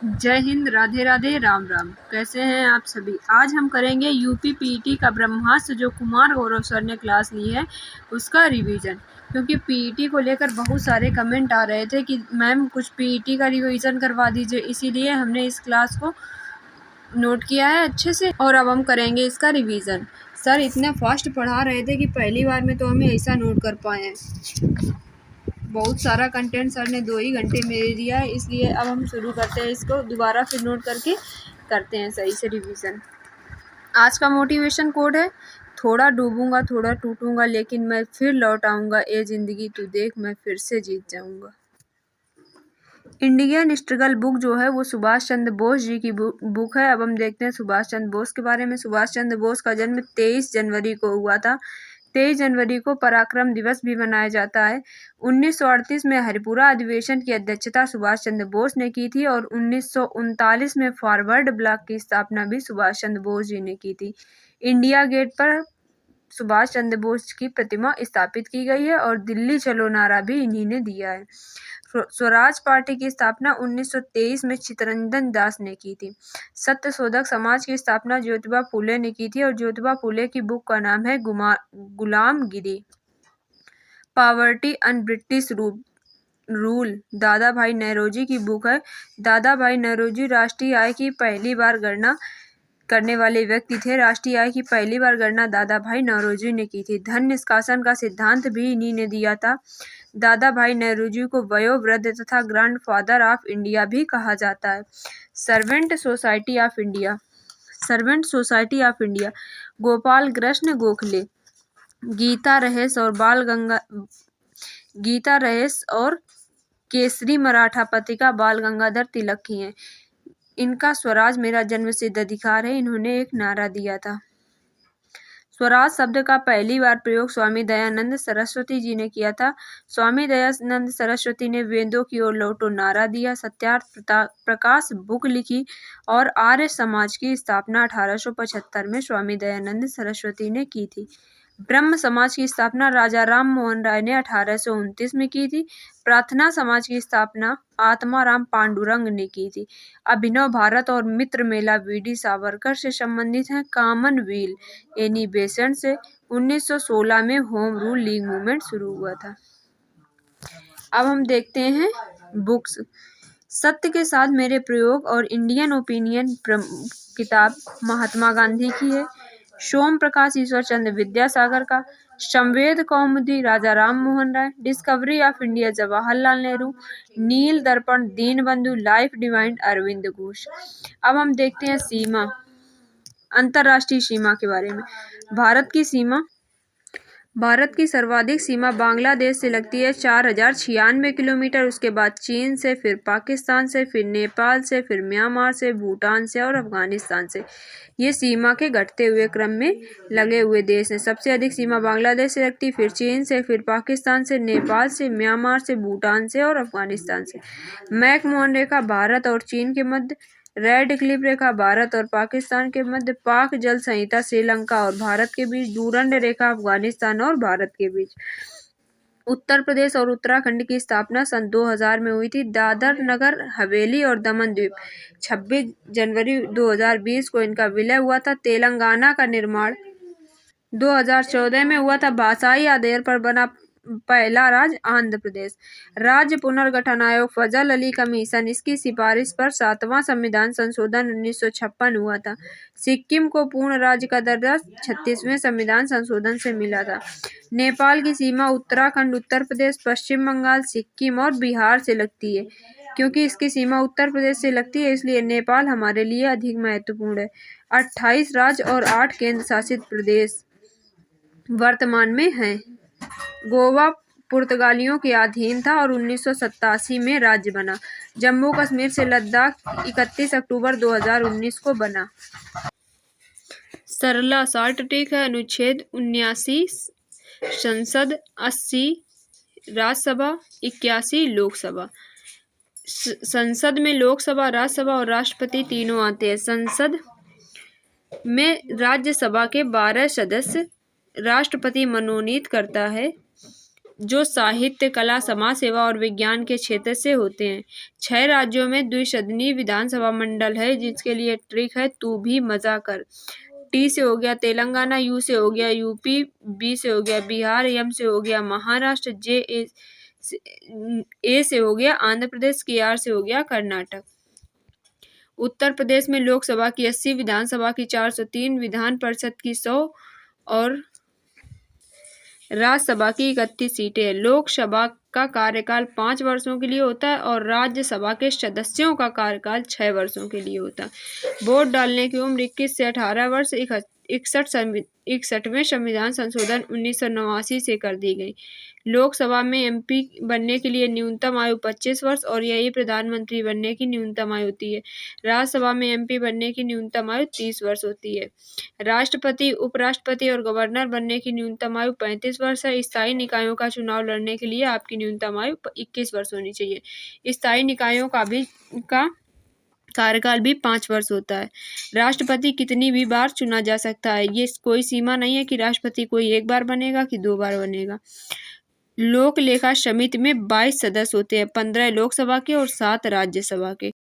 जय हिंद, राधे राधे, राम राम। कैसे हैं आप सभी। आज हम करेंगे यूपी पीईटी का ब्रह्मास्त्र जो कुमार गौरव सर ने क्लास ली है उसका रिवीजन। क्योंकि पीईटी को लेकर बहुत सारे कमेंट आ रहे थे कि मैम कुछ पीईटी का रिवीजन करवा दीजिए, इसीलिए हमने इस क्लास को नोट किया है अच्छे से और अब हम करेंगे इसका रिवीजन। सर इतना फास्ट पढ़ा रहे थे कि पहली बार में तो हमें ऐसा नोट कर पाए हैं। बहुत सारा कंटेंट सर ने 2 ही घंटे में दे दिया है, इसलिए अब हम शुरू करते हैं इसको दोबारा फिर नोट करके करते हैं सही से रिवीजन। आज का मोटिवेशन कोड है, थोड़ा डूबूंगा थोड़ा टूटूंगा लेकिन मैं फिर लौट आऊंगा, ए जिंदगी तू देख मैं फिर से जीत जाऊंगा। इंडियन स्ट्रगल बुक जो है वो सुभाष चंद्र बोस जी की बुक है। अब हम देखते हैं सुभाष चंद्र बोस के बारे में। सुभाष चंद्र बोस का जन्म 23 जनवरी को हुआ था। 23 जनवरी को पराक्रम दिवस भी मनाया जाता है। 1938 में हरिपुरा अधिवेशन की अध्यक्षता सुभाष चंद्र बोस ने की थी और 1939 में फॉरवर्ड ब्लॉक की स्थापना भी सुभाष चंद्र बोस जी ने की थी। इंडिया गेट पर सुभाष चंद्र बोस की प्रतिमा स्थापित की गई है और दिल्ली चलो नारा भी इन्हीं ने दिया है। स्वराज पार्टी की स्थापना 1923 में चित्तरंजन दास ने की थी। सत्य शोधक समाज की स्थापना ज्योतिबा फूले ने की थी और ज्योतिबा फूले की बुक का नाम है गुलामगिरी, पॉवर्टी एंड ब्रिटिश रूल। दादा भाई नौरोजी की बुक है। दादा भाई नौरोजी राष्ट्रीय आय की पहली बार गणना करने वाले व्यक्ति थे। राष्ट्रीय आय की पहली बार गणना दादा भाई नौरोजी ने की थी। धन निष्कासन का सिद्धांत भी इन्हीं ने दिया था। दादा भाई नौरोजी को वयोवृद्ध तथा ग्रैंडफादर ऑफ इंडिया भी कहा जाता है। Servant society of India, servant society of India Gopal Krishna Gokhale, Gita Rahasya और केसरी मराठा पत्रिका बाल गंगाधर तिलक की हैं। इनका स्वराज मेरा जन्मसिद्ध अधिकार है, इन्होंने एक नारा दिया था। स्वराज शब्द का पहली बार प्रयोग स्वामी दयानंद सरस्वती जी ने किया था। स्वामी दयानंद सरस्वती ने वेदों की ओर लौटो नारा दिया, सत्यार्थ प्रकाश बुक लिखी और आर्य समाज की स्थापना 1875 में स्वामी दयानंद सरस्वती ने की थी। ब्रह्म समाज की स्थापना राजा राम मोहन राय ने 1829 में की थी। प्रार्थना समाज की स्थापना आत्माराम पांडुरंग ने की थी। अभिनव भारत और मित्र मेला वीडी सावरकर से संबंधित हैं। कॉमनवेल्थ एनी बेसेंट से 1916 में होम रूल लीग मूवमेंट शुरू हुआ था। अब हम देखते हैं बुक्स। सत्य के साथ मेरे प्रयोग और इंडियन ओपिनियन किताब महात्मा गांधी की है। सोम प्रकाश ईश्वर चंद्र विद्यासागर का। Samvad Kaumudi Raja Ram Mohan Roy. Discovery of India Jawaharlal Nehru. Nil Darpan Dinabandhu life divine Aurobindo Ghosh. अब हम देखते हैं सीमा, अंतर्राष्ट्रीय सीमा के बारे में। भारत की सर्वाधिक सीमा बांग्लादेश से लगती है 4096 किलोमीटर। उसके बाद चीन से, फिर पाकिस्तान से, फिर नेपाल से, फिर म्यांमार से, भूटान से और अफगानिस्तान से। ये सीमा के घटते हुए क्रम में लगे हुए देश हैं। सबसे अधिक सीमा बांग्लादेश से लगती है, फिर चीन से, फिर पाकिस्तान से, नेपाल से, म्यांमार से, भूटान से और अफगानिस्तान से। मैकमोहन रेखा भारत और चीन के मध्य। रेड क्लिफ रेखा भारत और पाकिस्तान के मध्य। पाक जल संहिता श्रीलंका और भारत के बीच। डूरंड रेखा अफगानिस्तान और भारत के बीच। उत्तर प्रदेश और उत्तराखंड की स्थापना सन 2000 में हुई थी। दादर नगर हवेली और दमन द्वीप 26 जनवरी 2020 को इनका विलय हुआ था। तेलंगाना का निर्माण 2014 में हुआ था। भाषाई आधार पर बना पहला राज्य आंध्र प्रदेश। राज्य पुनर्गठन आयोग फजल अली कमीशन, इसकी सिफारिश पर 7वां संविधान संशोधन 1956 हुआ था। सिक्किम को पूर्ण राज्य का दर्जा 36वें संविधान संशोधन से मिला था। नेपाल की सीमा उत्तराखंड, उत्तर प्रदेश, पश्चिम बंगाल, सिक्किम और बिहार से लगती है। क्योंकि इसकी सीमा उत्तर प्रदेश से लगती है इसलिए नेपाल हमारे लिए अधिक महत्वपूर्ण है। 28 राज्य और 8 केंद्र शासित प्रदेश वर्तमान में हैं। गोवा पुर्तगालियों के अधीन था और 1987 में राज्य बना। जम्मू कश्मीर से लद्दाख 31 अक्टूबर 2019 को बना। सरला शॉर्ट ट्रिक है। अनुच्छेद 79 संसद, 80 राज्यसभा, 81 लोकसभा। संसद में लोकसभा, राज्यसभा और राष्ट्रपति तीनों आते हैं। संसद में राज्यसभा के 12 सदस्य राष्ट्रपति मनोनीत करता है जो साहित्य, कला, समाज सेवा और विज्ञान के क्षेत्र से होते हैं। 6 राज्यों में द्विसदनीय विधानसभा मंडल है, जिसके लिए ट्रिक है तू भी मजा कर। टी से हो गया तेलंगाना, यू से हो गया यूपी, बी से हो गया बिहार, एम से हो गया महाराष्ट्र, ए से हो गया आंध्र प्रदेश, के आर से हो गया कर्नाटक। उत्तर प्रदेश में लोकसभा की 80, विधानसभा की 403, विधान परिषद की 100 और राज्यसभा की 31 सीटें। लोकसभा का कार्यकाल 5 वर्षों के लिए होता है और राज्यसभा के सदस्यों का कार्यकाल 6 वर्षों के लिए होता है। वोट डालने की उम्र 21 से 18 वर्ष 61वें संविधान संशोधन 1989 से कर दी गई। लोकसभा में एमपी बनने के लिए न्यूनतम आयु 25 वर्ष और यही प्रधानमंत्री बनने की न्यूनतम आयु होती है। राज्यसभा में एमपी बनने की न्यूनतम आयु 30 वर्ष होती है। राष्ट्रपति, उपराष्ट्रपति और गवर्नर बनने की न्यूनतम आयु 35 वर्ष है। स्थायी निकायों का चुनाव लड़ने के लिए आपकी न्यूनतम आयु 21 वर्ष होनी चाहिए। स्थायी निकायों का कार्यकाल भी 5 वर्ष होता है। राष्ट्रपति कितनी भी बार चुना जा सकता है, ये कोई सीमा नहीं है कि राष्ट्रपति कोई 1 बार बनेगा कि 2 बार बनेगा। लोक लेखा समिति में 22 सदस्य होते हैं, 15 लोकसभा के और 7 राज्यसभा के।